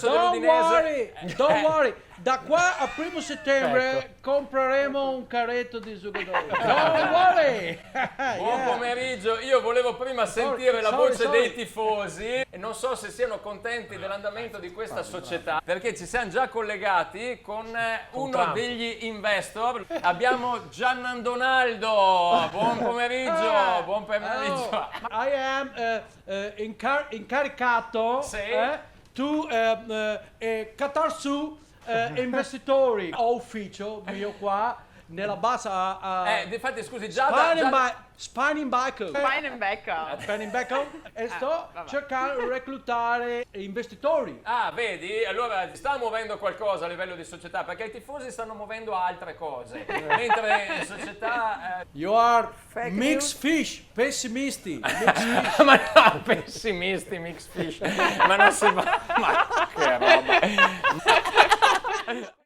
Don't worry, da qua a 1° settembre compreremo un carretto di sugadori. Don't worry. Buon pomeriggio, io volevo prima sentire la voce dei tifosi e non so se siano contenti dell'andamento di questa società, perché ci siamo già collegati con uno degli investor. Abbiamo Jannan Donaldo. Buon pomeriggio, buon pomeriggio. I am incaricato to Qatar su investitori. Ho ufficio mio qua nella base infatti scusi, Giada Spine in back e sto vabbè. cercando di reclutare investitori. Ah, vedi? Allora sta muovendo qualcosa a livello di società, perché i tifosi stanno muovendo altre cose, mentre in società... You are mixed fish, pessimisti. Ma no, pessimisti, mixed fish, ma non si va... Ma che roba!